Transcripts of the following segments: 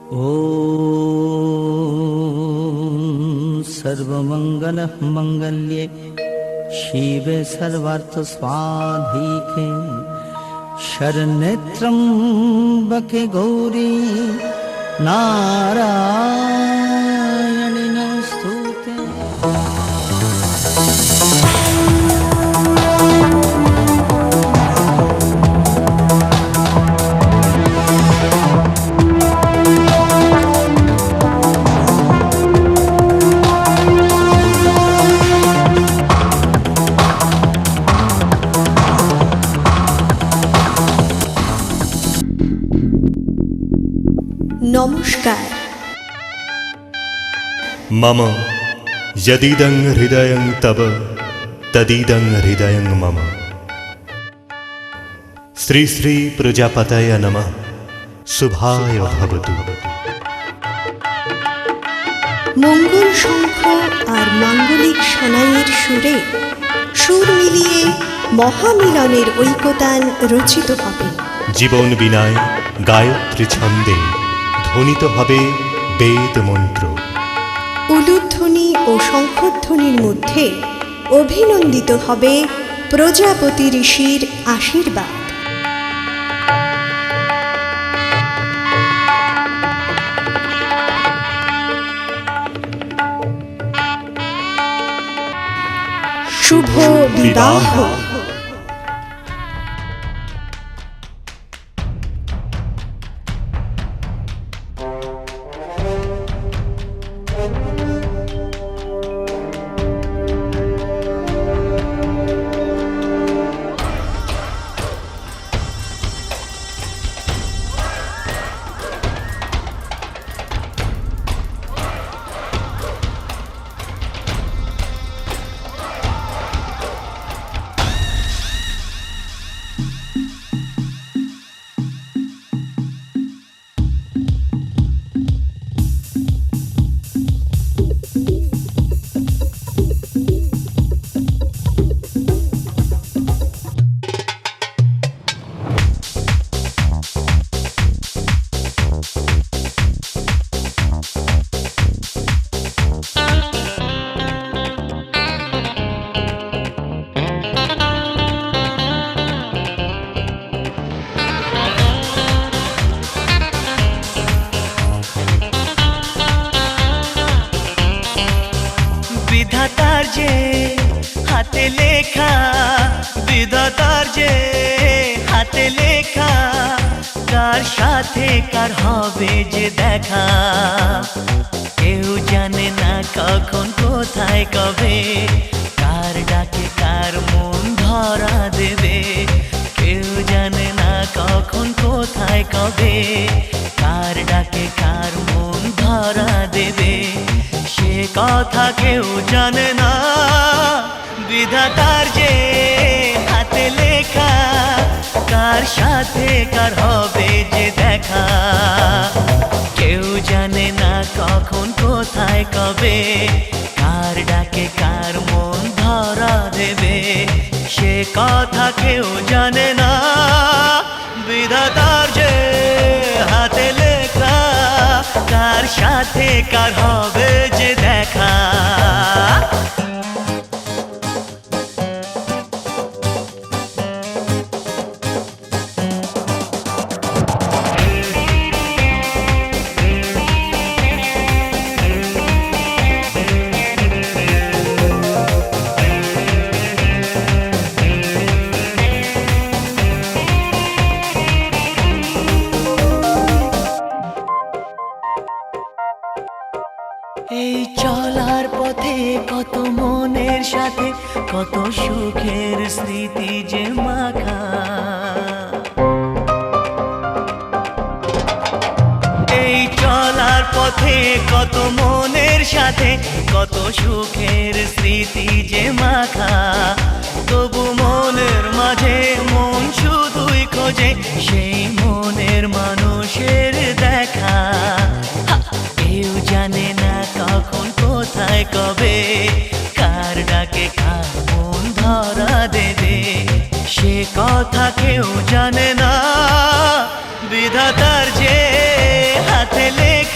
ॐ सर्वमङ्गलमङ्गल्ये शिवे सर्वार्थसाधिके शरण्ये त्र्यम्बके गौरी नारायणि नमोस्तुते। নমস্কার। मम यदिदं हृदयं तव तदिदं हृदयं मम। श्री श्री प्रजापतये नमः। शुभाय भवतु। মঙ্গল শঙ্খ আর মাঙ্গলিক সানাইয়ের সুরে সুর মিলিয়ে মহামিলনের ঐকতান রচিত হবে। জীবন বিনায় গায়ত্রী ছন্দে ধ্বনিত হবে বেদ মন্ত্র। উলুধ্বনি ও শঙ্খধ্বনির মধ্যে অভিনন্দিত হবে প্রজাপতি ঋষির আশীর্বাদ। শুভ বিবাহ। বিধাতার যে হাতে লেখা, বিধাতার যে হাতে লেখা, কার সাথে কার হবে যে দেখা, কেউ জানে না কখন কোথায় কবে, কার ডাকে কার মন ধরা দেবে, কেউ জানে না কখন কোথায় কবে, কার ডাকে কার মন ধরা দেবে, সে কথা কেউ জানে না। বিধাতার যে হাতে লেখা, কার সাথে কার হবে যে দেখা, কেউ জানে না কখন কোথায় কবে, কার ডাকে কার মন ধরা দেবে, সে কথা কেউ জানে না। বিধাতার যে হাতে লেখা, কার সাথে কার হবে যে দেখা। এই চলার পথে কত মনের সাথে কত সুখের স্মৃতি যে মাখা, এই চলার পথে কত মনের সাথে কত সুখের স্মৃতি যে মাখা, তবু মনের মাঝে মন শুধুই খোঁজে সেই মনের মানুষের দেখা, কেউ জানে না কখন কোথায় কবে, কার ডাকে কার মন ধরা দেবে, সে কথা কেউ জানে না। বিধাতার যে হাতে লেখা,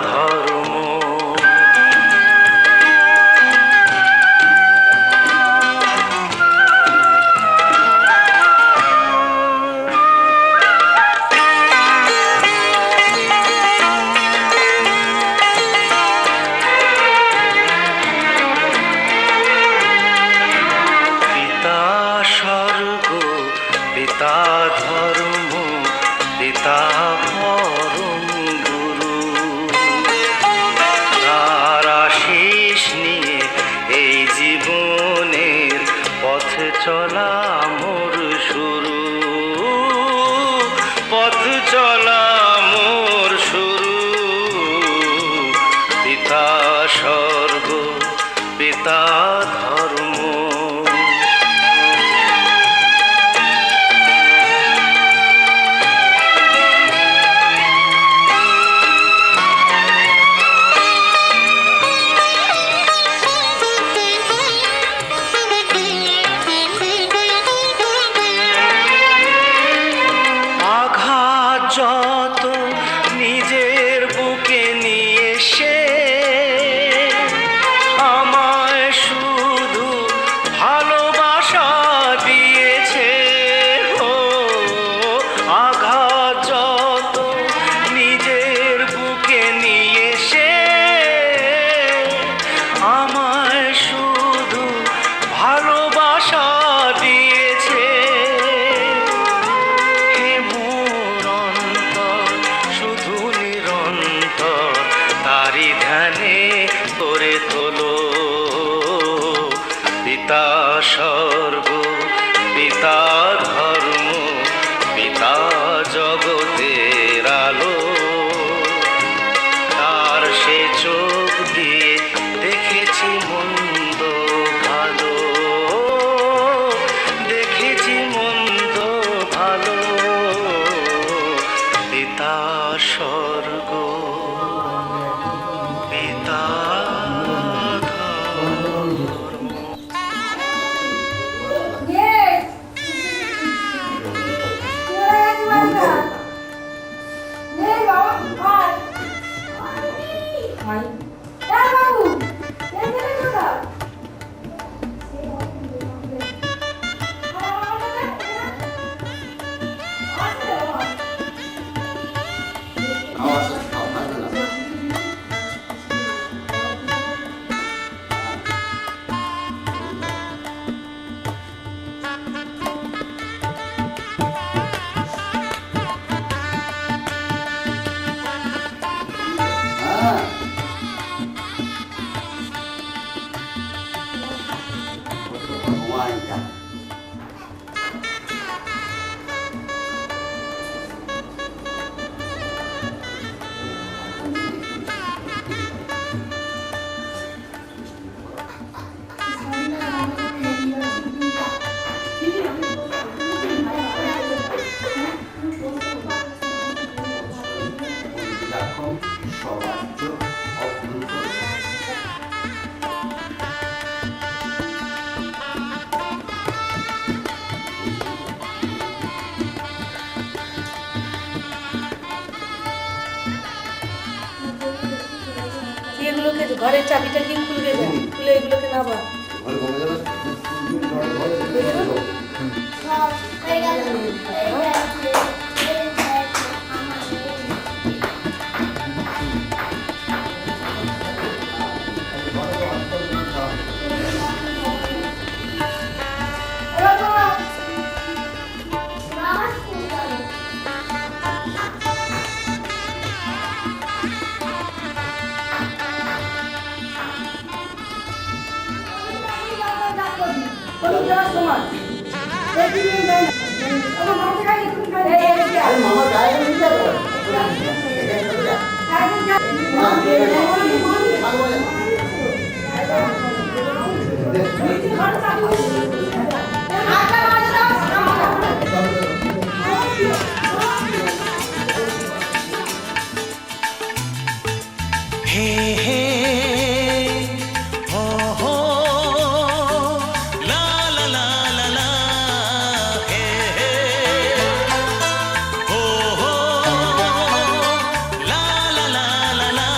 ধর্ম। পিতা স্বর্গ, পিতা ধর্ম, পিতা পরম গুরু। তার আশীষ নিয়ে এই জীবনের পথ চলা মোর শুরু, পথ চলা মোর শুরু। পিতা স্বর্গ, পিতা ধর্ম। আঘাত যত নিজের বুকে নিয়ে সে আমায় শুধু ভালোবাসা দিয়েছে। ও আঘাত যত নিজের বুকে নিয়ে সে আমায় শুধু ভালোবাসা দিয়েছে। হে মোর অন্তর, শুধু নিরন্তর তারি ধ্যানে করে তোলো। পিতা স্বর্গ, পিতা ধর্ম, পিতা জগতের আলো। তার সে চোখ দিয়ে দেখেছি মন্দ ভালো, দেখেছি মন্দ ভালো। পিতা স্বর্গ, পিতা ধর্ম। এগুলোকে ঘরের চাবিটা কি খুলে দেন, খুলে এগুলোকে নাবা। la la la la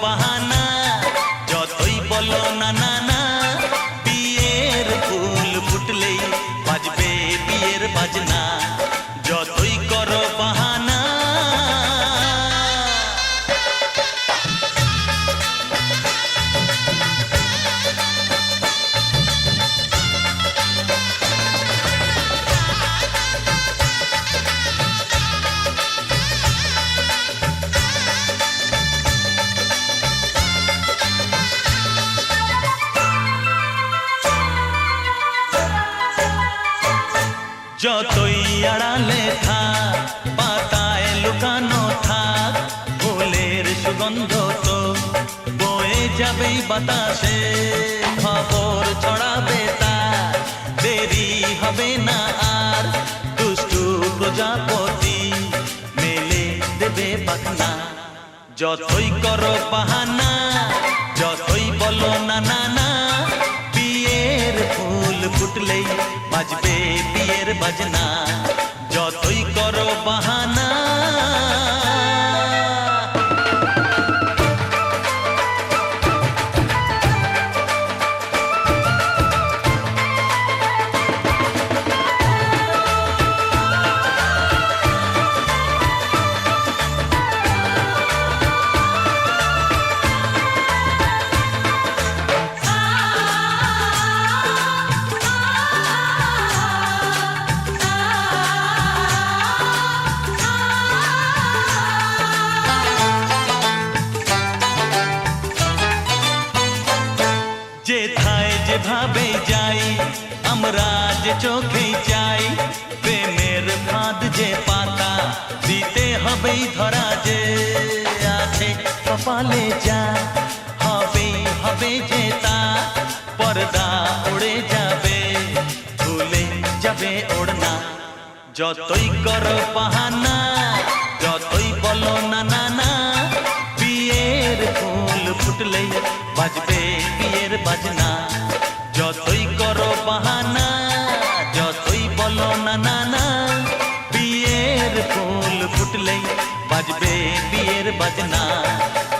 বাহানা যতই বলো না না না বিয়ের ফুল ফুটলেই বাজবে বিয়ের বাজনা যতই করো বাহানা যতই আড়ালে থাক পাতায় লুকানো থাক ফুলের সুগন্ধ তো বয়ে যাবেই বাতাসে খবর ছড়াবে তার দেরি হবে না আর দুষ্টু প্রজাপতি মেলে দেবে পাখনা যতই করো বাহানা যতই বলো না না না বিয়ের ফুল ফুটলেই বাজবে বিয়ের বাজনা যতই করো বাহানা যেথায় যেভাবে যাই আমরা যে চোখেই চাই প্রেমের ফাঁদ যে পাতা দিতে হবেই ধরা যে আছে কপালে যা হবেই হবে যে তা পর্দা উড়ে যাবে ভুলে যাবে ওড়না যতই করো বাহানা যতই বলো না না না বিয়ের ফুল ফুটলেই বাজবে বিয়ের বাজনা যতই করো বাহানা যতই বলো না না না বিয়ের ফুল ফুটলেই বাজবে বিয়ের বাজনা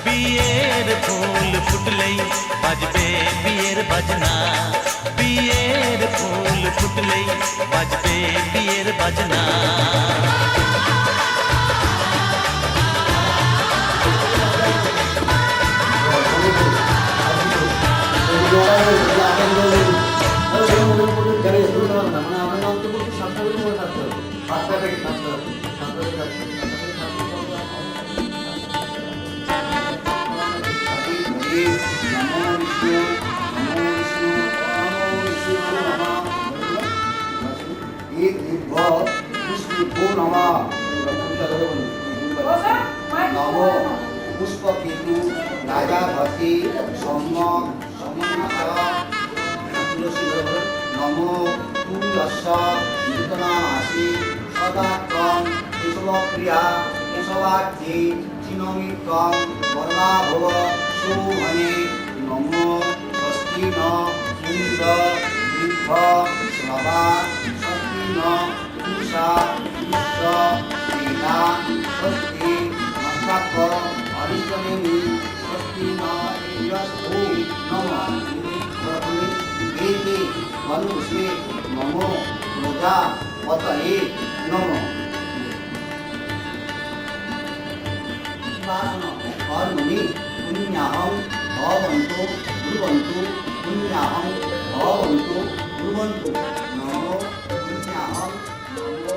বিয়ের ফুল ফুটলেই বাজবে বিয়ের বাজনা বিয়ের ফুল ফুটলেই বাজবে বিয়ের বাজনা নম পুষ্পকেতু রাজা ভক্তি সম্যক তুলসী নম তুলস্য নূতনাসি সদা ত্বং কেশবক্রিয়া কেশবার্থে চিনমিত্বং বর্ণাভব শোভনে নম স্বস্তি ন ইন্দ্র বৃদ্ধ শ্রবা স্বস্তি ন পুষা বিশ্ব বেদা স্বস্তি নক্ষত্র অরিষ্টনেমি স্বস্তি ন ইন্দ্রস্তি নম বেদে মনুষ্যে নম প্রজা পতয়ে নম কর্মণি পুণ্যাহং ভবন্তু ব্রুবন্তু পুণ্যাহং ভবন্তু ব্রুবন্তু নমো পুণ্যাহং নমো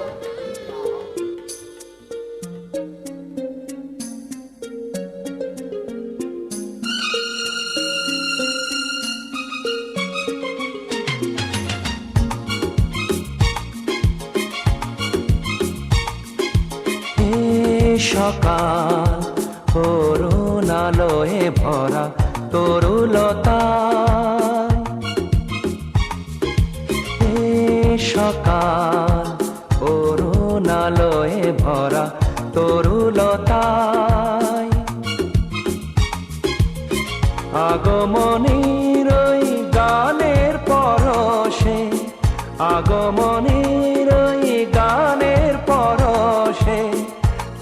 সকাল করুণালয়ে ভরা তরুলতা সকাল করুণালয়ে ভরা তরুলতায় আগমনীর ওই গানের পরশে আগমনীর ওই গানের পরশে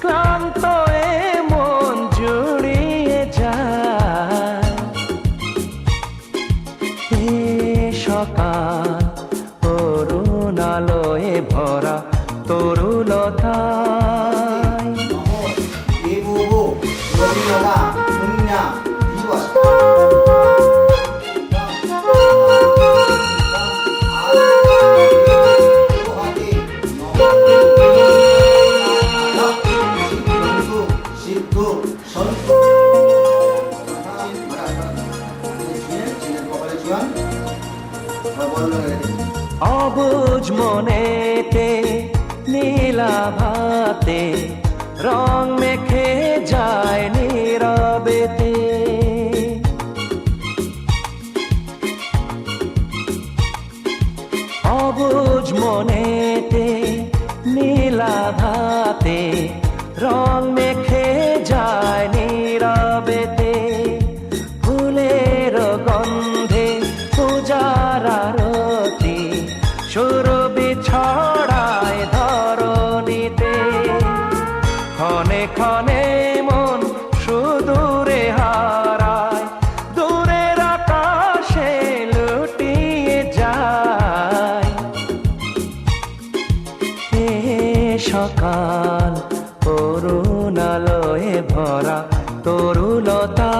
ক্লান্ত এ মন জুড়িয়ে যায় এ সকাল অরুণালয়ে ভরা তরুলতায় দেবো রবিরা পুণ্যা দিবস সিদ্ধ সন্ত কপালে চুয়ান বর্ণনা রেখে অবুঝ মনেতে নীলাভাতে রং মেখে যায় নীরবেতে অবুঝ মনেতে নীলাভাতে রং মেখে যায় নীরবেতে ফুলের গন্ধে পূজার আরতি সুরবি ছড়ায় ধরণীতে ক্ষণে ক্ষণে মন সুদূরে হারায় দূরের আকাশে লুটিয়ে যায় এ সকাল অরুণালয়ে ভরা তরুলতা